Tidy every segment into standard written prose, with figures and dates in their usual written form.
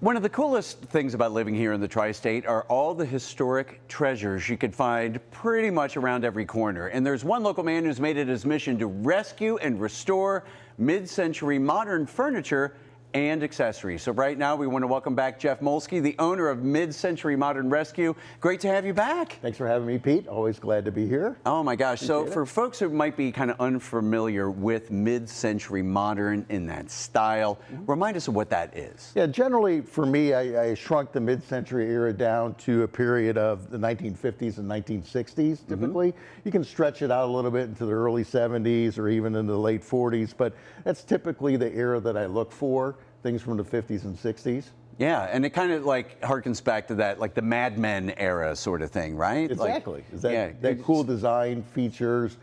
One of the coolest things about living here in the tri-state are all the historic treasures you could find pretty much around every corner. And there's one local man who's made it his mission to rescue and restore mid-century modern furniture and accessories. So right now we want to welcome back Jeff Molsky, the owner of Mid-Century Modern Rescue. Great to have you back. Thanks for having me, Pete. Always glad to be here. Oh my gosh. So for folks who might be kind of unfamiliar with Mid-Century Modern in that style, remind us of what that is. Yeah, generally for me, I shrunk the mid-century era down to a period of the 1950s and 1960s, typically. You can stretch it out a little bit into the early 70s or even into the late 40s, but that's typically the era that I look for. Things from the 50s and 60s. Yeah, and it kind of like harkens back to that, like the Mad Men era sort of thing, right? Exactly. Like, that cool design, features,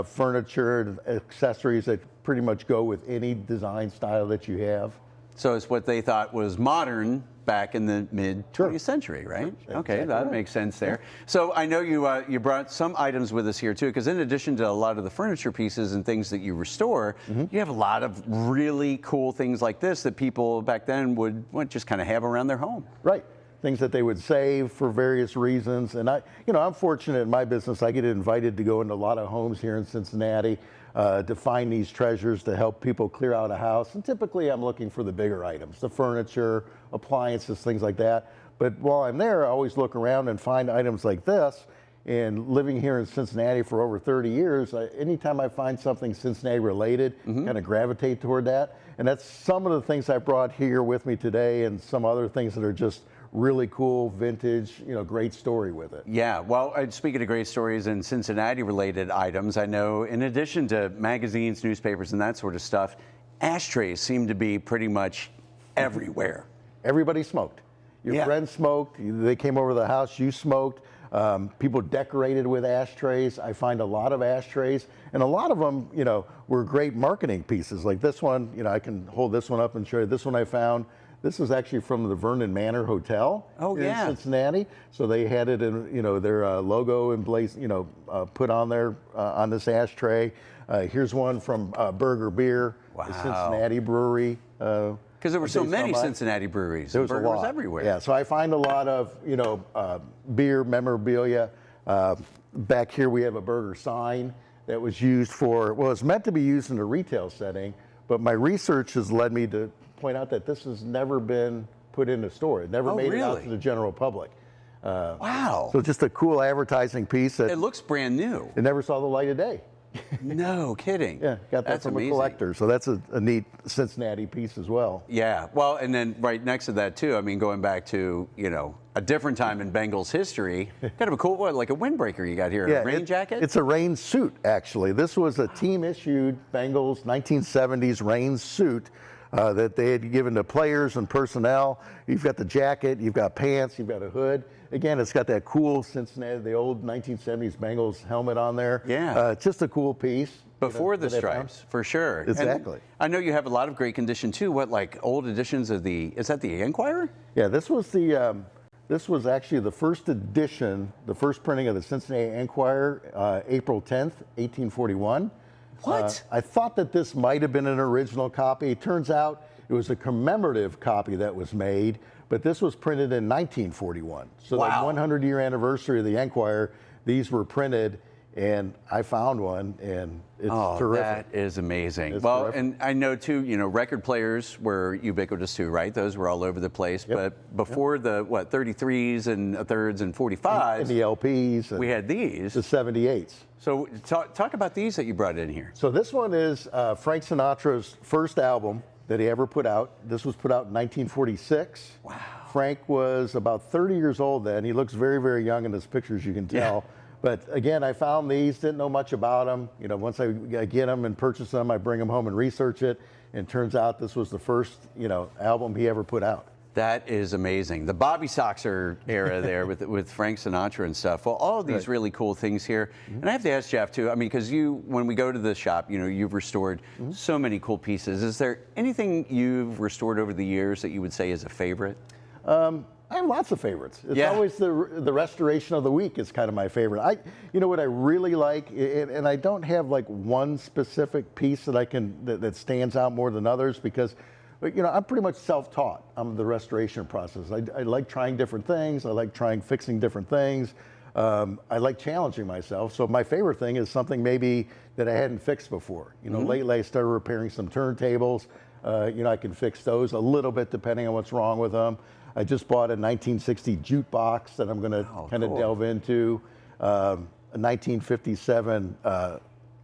furniture, accessories that pretty much go with any design style that you have. So it's what they thought was modern back in the mid-20th century, right? Sure. Okay, Exactly that right. makes sense there. So I know you brought some items with us here too, because in addition to a lot of the furniture pieces and things that you restore, you have a lot of really cool things like this that people back then would just kind of have around their home. Right. Things that they would save for various reasons. And I'm fortunate in my business. I get invited to go into a lot of homes here in Cincinnati to find these treasures to help people clear out a house. And typically I'm looking for the bigger items, the furniture, appliances, things like that. But while I'm there, I always look around and find items like this. And living here in Cincinnati for over 30 years, anytime I find something Cincinnati related, kind of gravitate toward that. And that's some of the things I brought here with me today, and some other things that are just really cool, vintage, great story with it. Yeah, well, speaking of great stories and Cincinnati-related items, I know in addition to magazines, newspapers, and that sort of stuff, ashtrays seem to be pretty much everywhere. Everybody smoked. Your friends smoked. They came over to the house. You smoked. People decorated with ashtrays. I find a lot of ashtrays, and a lot of them, were great marketing pieces. Like this one, I can hold this one up and show you. This one I found. This was actually from the Vernon Manor Hotel in Cincinnati. So they had it in, their logo emblazed, put on there on this ashtray. Here's one from Burger Beer, the Cincinnati brewery. Because there were so many Cincinnati breweries. There was burgers a lot everywhere. Yeah, so I find a lot of, beer memorabilia. Back here we have a burger sign that was used for, well, it's meant to be used in a retail setting, but my research has led me to point out that this has never been put in a store. It never made it out to the general public. Wow. So just a cool advertising piece that it looks brand new. It never saw the light of day. No kidding. Yeah, got that That's from amazing. a collector. So that's a neat Cincinnati piece as well. Yeah, well, and then right next to that too, I mean, going back to, a different time in Bengals history, kind of a cool one, like a windbreaker you got here, a rain jacket? It's a rain suit, actually. This was a team-issued Bengals 1970s rain suit that they had given to players and personnel. You've got the jacket, you've got pants, you've got a hood. Again, it's got that cool Cincinnati, the old 1970s Bengals helmet on there. Yeah. Just a cool piece. Before the stripes, for sure. Exactly. And I know you have a lot of great condition too. What, like old editions of is that the Enquirer? Yeah, this was actually the first edition, the first printing of the Cincinnati Enquirer, April 10th, 1841. What? I thought that this might have been an original copy. It turns out it was a commemorative copy that was made, but this was printed in 1941. So the 100-year anniversary of the Enquirer, these were printed, and I found one, and it's terrific. That is amazing. It's well, terrific. and I know too, record players were ubiquitous too, right? Those were all over the place. Yep. But before the 33s and thirds and 45s, and the LPs, and we had these. the 78s. So talk about these that you brought in here. So this one is Frank Sinatra's first album that he ever put out. This was put out in 1946. Wow. Frank was about 30 years old then. He looks very, very young in his pictures, you can tell. Yeah. But again, I found these, didn't know much about them. Once I get them and purchase them, I bring them home and research it. And it turns out this was the first, album he ever put out. That is amazing. The Bobby Soxer era there with Frank Sinatra and stuff. Well, all of these really cool things here. And I have to ask Jeff too, I mean, because when we go to the shop, you've restored so many cool pieces. Is there anything you've restored over the years that you would say is a favorite? I have lots of favorites. It's always the restoration of the week is kind of my favorite. What I really like, and I don't have like one specific piece that that stands out more than others, because But I'm pretty much self-taught. I'm the restoration process. I like trying different things. I like fixing different things. I like challenging myself. So my favorite thing is something maybe that I hadn't fixed before. Lately I started repairing some turntables. I can fix those a little bit depending on what's wrong with them. I just bought a 1960 jukebox that I'm going to kind of delve into. A 1957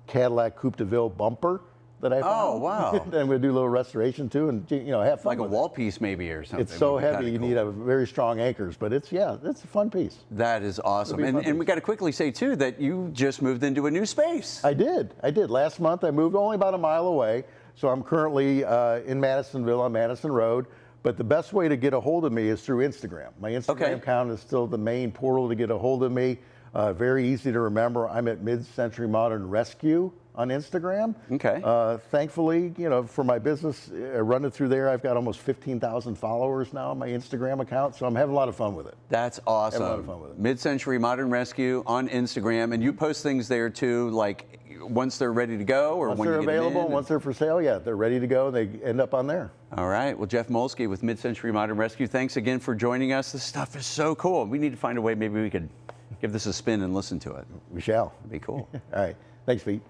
Cadillac Coupe de Ville bumper that I found. Oh, wow. And I'm going to do a little restoration too, and have fun. Like a wall piece maybe or something. It's so heavy, you need a very strong anchors, but it's a fun piece. That is awesome. And we got to quickly say too that you just moved into a new space. I did. Last month I moved only about a mile away. So I'm currently in Madisonville on Madison Road. But the best way to get a hold of me is through Instagram. My Instagram account is still the main portal to get a hold of me. Very easy to remember. I'm at Mid-Century Modern Rescue on Instagram. Okay. Thankfully, for my business, running through there, I've got almost 15,000 followers now on my Instagram account, so I'm having a lot of fun with it. That's awesome. Having a lot of fun with it. Mid-Century Modern Rescue on Instagram, and you post things there too, like once they're ready to go, or once when they're you get available, them in? once they're for sale, they're ready to go. They end up on there. All right. Well, Jeff Molsky with Mid-Century Modern Rescue, thanks again for joining us. This stuff is so cool. We need to find a way, maybe we could give this a spin and listen to it. We shall. It'd be cool. All right. Thanks, Pete.